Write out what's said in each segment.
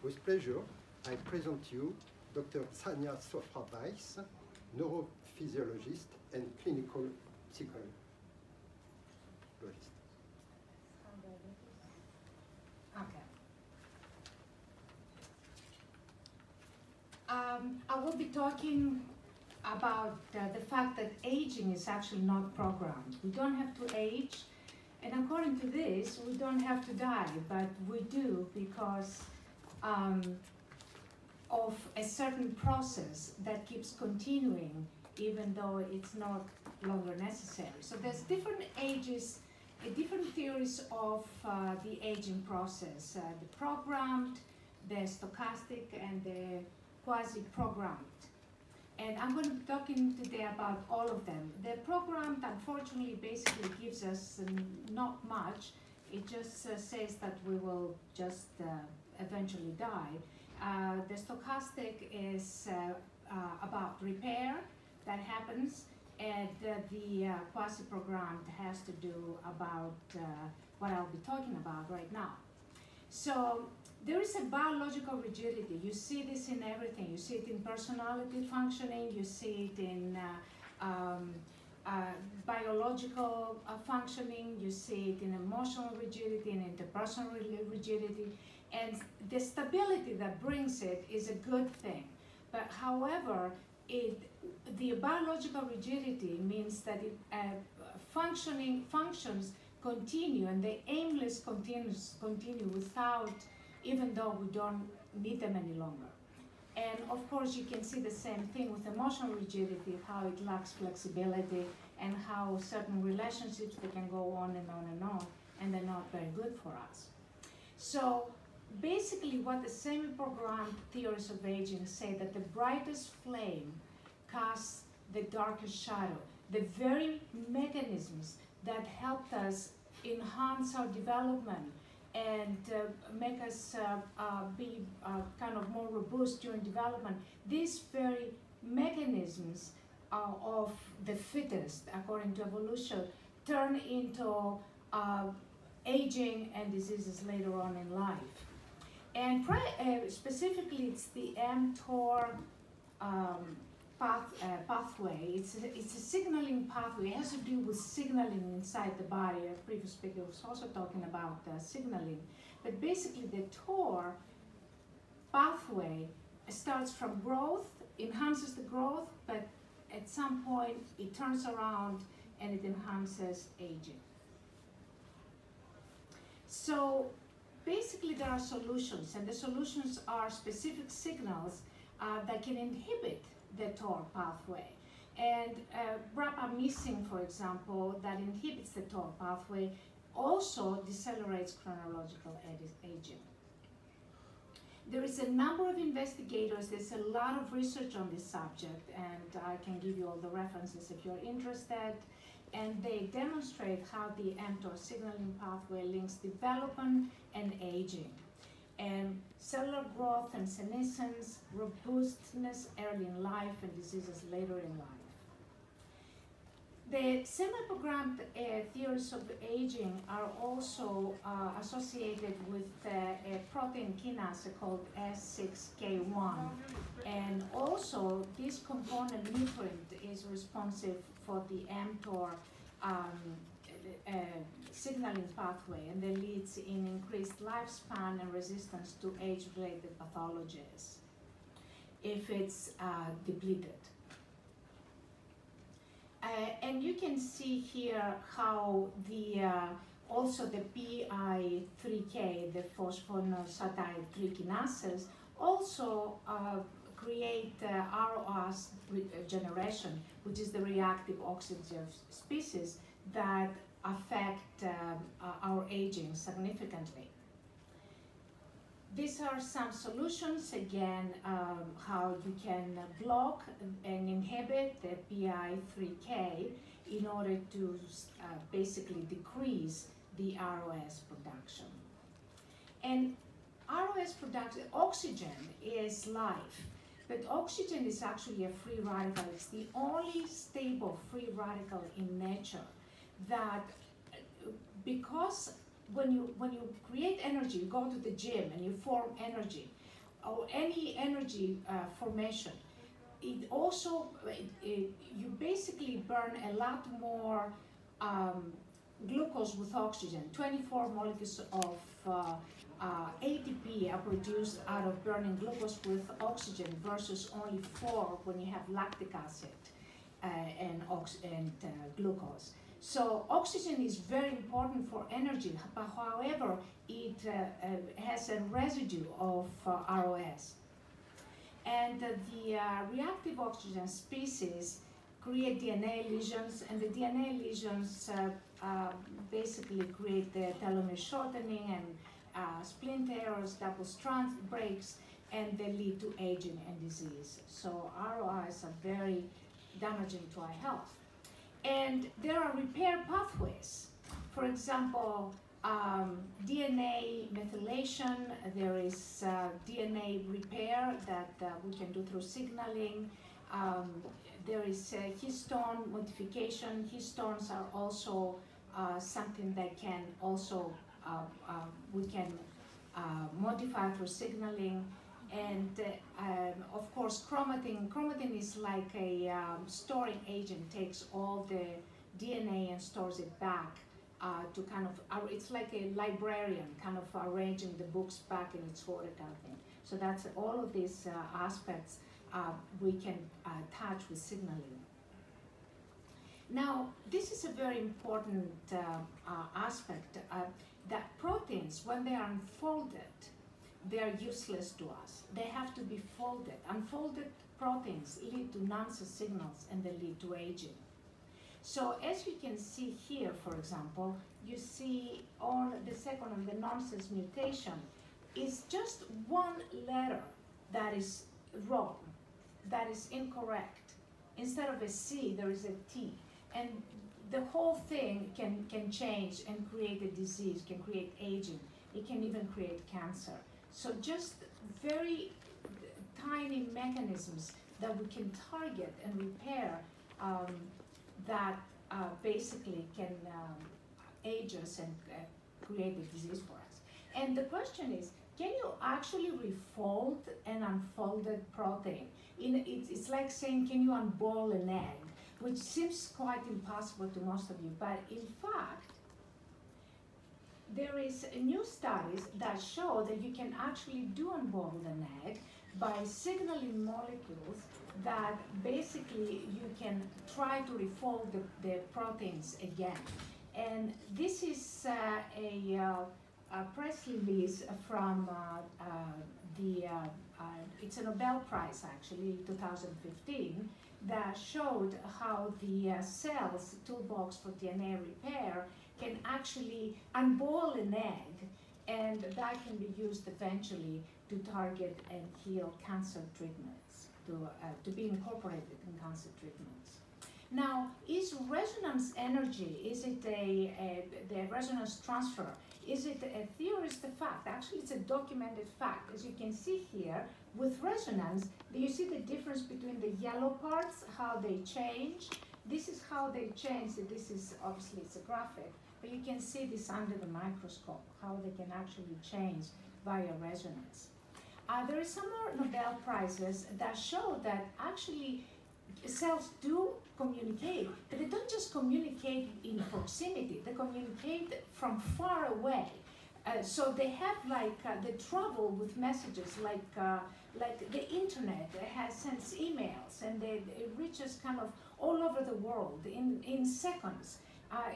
With pleasure, I present you Dr. Tania Sofra, neurophysiologist and clinical psychologist. Okay. I will be talking about the fact that aging is actually not programmed. We don't have to age, and according to this, we don't have to die, but we do because of a certain process that keeps continuing even though it's not longer necessary. So there's different ages, different theories of the aging process, the programmed, the stochastic, and the quasi-programmed. And I'm going to be talking today about all of them. The programmed, unfortunately, basically gives us not much. It just says that we will just eventually die. The stochastic is about repair that happens, and the quasi-programmed has to do about what I'll be talking about right now. So there is a biological rigidity. You see this in everything. You see it in personality functioning. You see it in biological functioning. You see it in emotional rigidity and interpersonal rigidity. And the stability that brings it is a good thing. But however, the biological rigidity means that it functions continue, and the aimless continue without, even though we don't need them any longer. And of course, you can see the same thing with emotional rigidity, how it lacks flexibility, and how certain relationships, they can go on and on and on, and they're not very good for us. So basically what the semi-programmed theories of aging say, that the brightest flame casts the darkest shadow. The very mechanisms that helped us enhance our development and make us be kind of more robust during development, these very mechanisms of the fittest, according to evolution, turn into aging and diseases later on in life. And specifically, it's the mTOR pathway. It's a signaling pathway. It has to do with signaling inside the body. A previous speaker was also talking about signaling. But basically, the TOR pathway starts from growth, enhances the growth, but at some point, it turns around and it enhances aging. So basically, there are solutions, and the solutions are specific signals that can inhibit the TOR pathway. And rapamycin, for example, that inhibits the TOR pathway, also decelerates chronological aging. There is a number of investigators, there's a lot of research on this subject, and I can give you all the references if you're interested. And they demonstrate how the mTOR signaling pathway links development and aging, and cellular growth and senescence, robustness early in life, and diseases later in life. The semi-programmed theories of aging are also associated with a protein kinase called S6K1. And also, this component nutrient is responsive for the mTOR signaling pathway, and that leads in increased lifespan and resistance to age-related pathologies if it's depleted. And you can see here how also the PI3K, the phosphoinositide 3 kinases, also create ROS generation, which is the reactive oxygen species that affect our aging significantly. These are some solutions, again, how you can block and inhibit the PI3K in order to basically decrease the ROS production. And ROS production, oxygen is life, but oxygen is actually a free radical. It's the only stable free radical in nature that, because when you create energy, you go to the gym and you form energy, or any energy formation. It also, you basically burn a lot more glucose with oxygen. 24 molecules of ATP are produced out of burning glucose with oxygen versus only 4 when you have lactic acid and glucose. So oxygen is very important for energy, but however, it has a residue of ROS. And the reactive oxygen species create DNA lesions, and the DNA lesions basically create the telomere shortening and splinters, double strand breaks, and they lead to aging and disease. So ROIs are very damaging to our health. And there are repair pathways. For example, DNA methylation, there is DNA repair that we can do through signaling. There is histone modification. Histones are also something that can also, we can modify through signaling. And of course, chromatin. Chromatin is like a storing agent, takes all the DNA and stores it back to kind of, it's like a librarian kind of arranging the books back in its order kind of thing. So that's all of these aspects we can touch with signaling. Now, this is a very important aspect that proteins, when they are unfolded, they are useless to us. They have to be folded. Unfolded proteins lead to nonsense signals and they lead to aging. So as you can see here, for example, you see on the second of the nonsense mutation is just one letter that is wrong, that is incorrect. Instead of a C, there is a T. And the whole thing can change and create a disease, can create aging. It can even create cancer. So just very tiny mechanisms that we can target and repair that basically can age us and create a disease for us. And the question is, can you actually refold an unfolded protein? It's like saying, can you unboil an egg? Which seems quite impossible to most of you, but in fact, there is new studies that show that you can actually do unboil an egg by signaling molecules that basically you can try to refold the proteins again. And this is a press release from it's a Nobel Prize actually, 2015, that showed how the cells toolbox for DNA repair can actually unboil an egg, and that can be used eventually to target and heal cancer treatments, to be incorporated in cancer treatments. Now, is resonance energy, is it the resonance transfer, is it a theory or is it a fact? Actually, it's a documented fact. As you can see here, with resonance, do you see the difference between the yellow parts, how they change? This is how they change. This is, obviously, it's a graphic, but you can see this under the microscope, how they can actually change via resonance. There are some more Nobel Prizes that show that actually cells do communicate, but they don't just communicate in proximity, they communicate from far away. So they have they travel with messages like the internet sends emails, and it reaches kind of all over the world in seconds.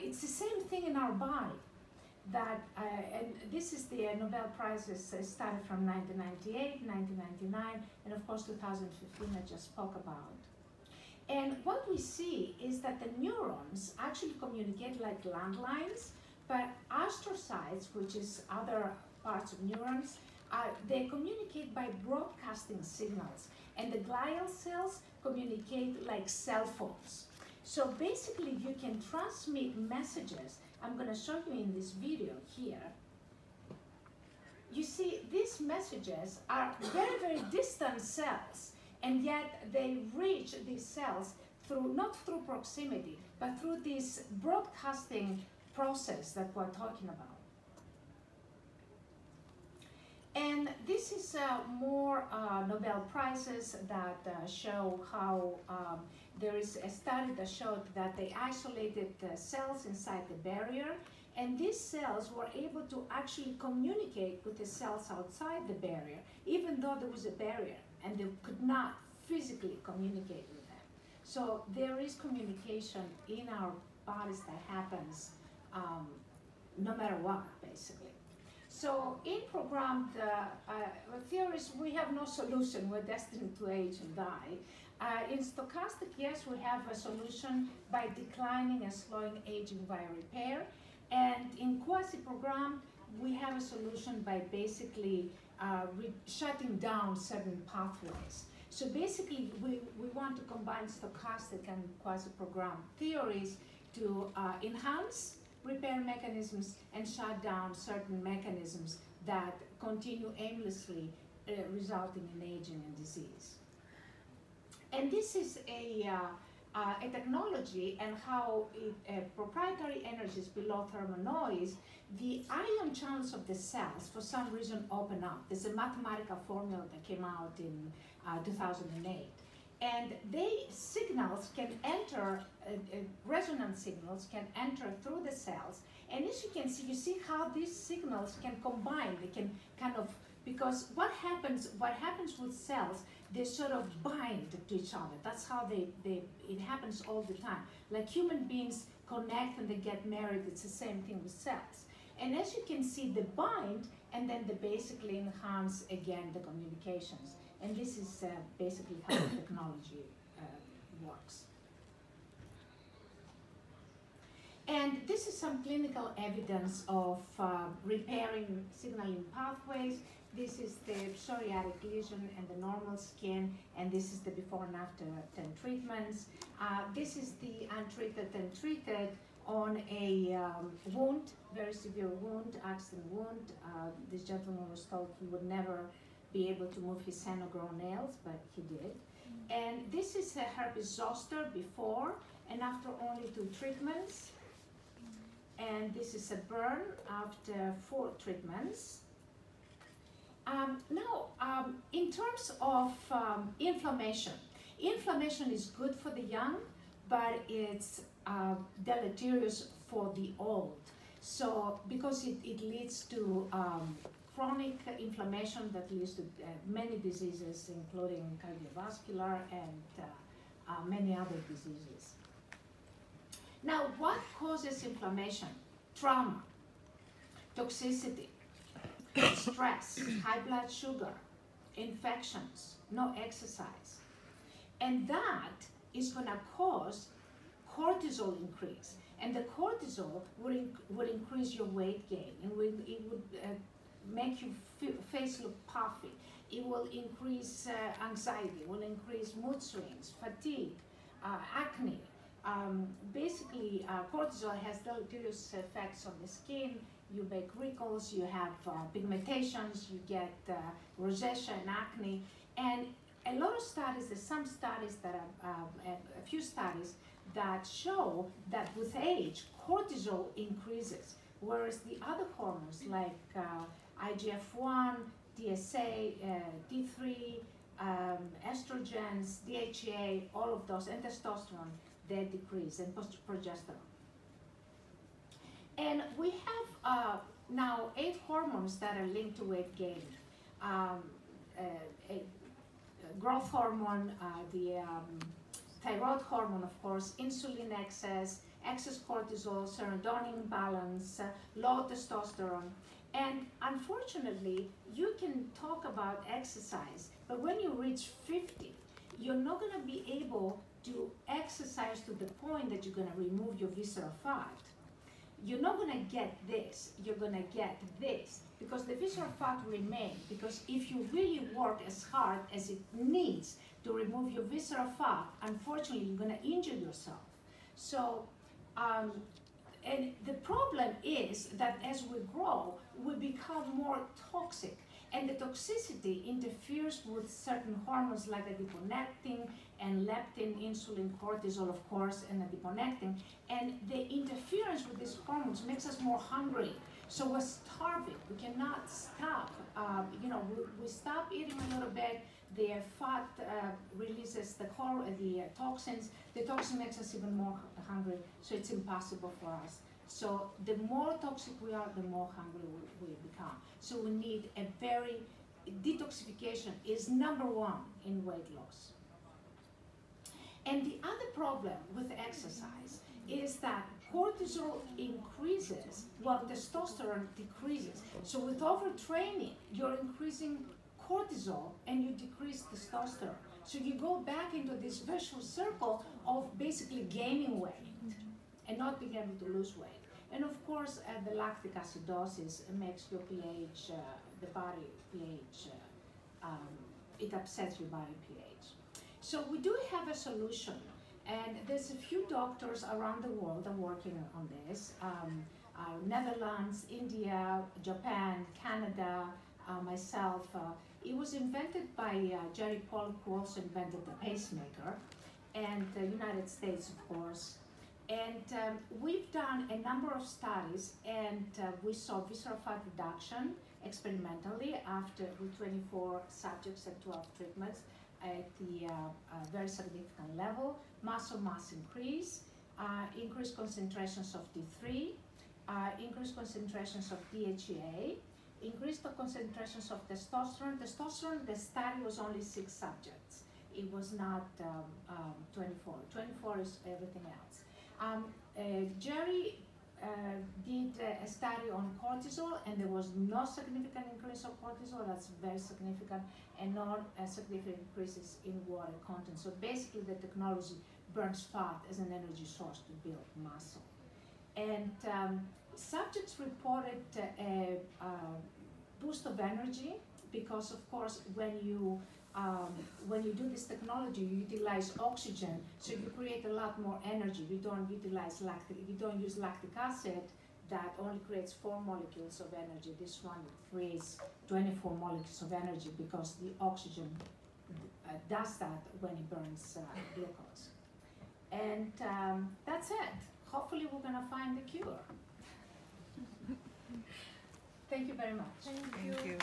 It's the same thing in our body. And this is the Nobel Prizes started from 1998, 1999, and of course 2015 I just spoke about. And what we see is that the neurons actually communicate like landlines, but astrocytes, which is other parts of neurons, they communicate by broadcasting signals, and the glial cells communicate like cell phones. So basically you can transmit messages. I'm going to show you in this video here. You see, these messages are very, very distant cells, and yet they reach these cells through, not through proximity, but through this broadcasting process that we're talking about. And this is more Nobel Prizes that show how there is a study that showed that they isolated cells inside the barrier, and these cells were able to actually communicate with the cells outside the barrier, even though there was a barrier, and they could not physically communicate with them. So there is communication in our bodies that happens no matter what, basically. So in programmed theories, we have no solution. We're destined to age and die. In stochastic, yes, we have a solution by declining and slowing aging via repair. And in quasi-programmed, we have a solution by basically shutting down certain pathways. So basically, we want to combine stochastic and quasi-programmed theories to enhance repair mechanisms and shut down certain mechanisms that continue aimlessly, resulting in aging and disease. And this is a technology and how proprietary energies below thermal noise, the ion channels of the cells for some reason open up. There's a mathematical formula that came out in 2008. And signals can enter, resonant signals can enter through the cells. And as you can see, how these signals can combine. They can kind of, because what happens with cells, they sort of bind to each other. That's how it happens all the time. Like human beings connect and they get married, it's the same thing with cells. And as you can see, they bind and then they basically enhance again the communications. And this is basically how the technology works. And this is some clinical evidence of repairing signaling pathways. This is the psoriatic lesion and the normal skin, and this is the before and after 10 treatments. This is the untreated and treated on a wound, very severe wound, accident wound. This gentleman was told he would never be able to move his hand or grow nails, but he did. And this is a herpes zoster before and after only 2 treatments. And this is a burn after 4 treatments. Now, in terms of inflammation is good for the young, but it's deleterious for the old. So, because it leads to chronic inflammation that leads to many diseases, including cardiovascular and many other diseases. Now, what causes inflammation? Trauma, toxicity, stress, high blood sugar, infections, no exercise. And that is going to cause cortisol increase. And the cortisol would increase your weight gain. And it would make your face look puffy. It will increase anxiety, will increase mood swings, fatigue, acne. Basically, cortisol has deleterious effects on the skin. You make wrinkles, you have pigmentations, you get rosacea and acne. And a lot of studies, there's some studies that a few studies that show that with age, cortisol increases, whereas the other hormones like IGF-1, TSA, T3, estrogens, DHEA, all of those, and testosterone, they decrease, and progesterone. And we have now 8 hormones that are linked to weight gain. Growth hormone, the thyroid hormone, of course, insulin excess cortisol, serotonin imbalance, low testosterone. And unfortunately, you can talk about exercise, but when you reach 50, you're not going to be able to exercise to the point that you're going to remove your visceral fat. You're not going to get this, you're going to get this, because the visceral fat remains. Because if you really work as hard as it needs to remove your visceral fat, unfortunately, you're going to injure yourself. So, and the problem is that as we grow, we become more toxic. And the toxicity interferes with certain hormones like adiponectin and leptin, insulin, cortisol, of course, and adiponectin. And the interference with these hormones makes us more hungry. So we're starving. We cannot stop, we stop eating a little bit, the fat releases the toxins. The toxin makes us even more hungry, so it's impossible for us. So the more toxic we are, the more hungry we become. So we need a very, detoxification is #1 in weight loss. And the other problem with exercise is that cortisol increases while testosterone decreases. So with overtraining, you're increasing cortisol and you decrease testosterone. So you go back into this vicious circle of basically gaining weight and not being able to lose weight. And of course, the lactic acidosis makes your pH, the body pH, it upsets your body pH. So we do have a solution, and there's a few doctors around the world that are working on this. Netherlands, India, Japan, Canada, myself. It was invented by Gerry Pollock, who also invented the pacemaker, and the United States, of course. And we've done a number of studies, and we saw visceral fat reduction experimentally with 24 subjects and 12 treatments at the very significant level. Muscle mass increase, increased concentrations of T3, increased concentrations of DHEA, increased the concentrations of testosterone. Testosterone, the study was only 6 subjects. It was not 24. 24 is everything else. Gerry did a study on cortisol, and there was no significant increase of cortisol. That's very significant, and not significant increases in water content. So basically, the technology burns fat as an energy source to build muscle. And subjects reported a boost of energy because, of course, when you do this technology, you utilize oxygen, so you create a lot more energy. You don't utilize you don't use lactic acid that only creates 4 molecules of energy. This one creates 24 molecules of energy because the oxygen does that when it burns glucose. And that's it. Hopefully we're gonna find the cure. Thank you very much. Thank you.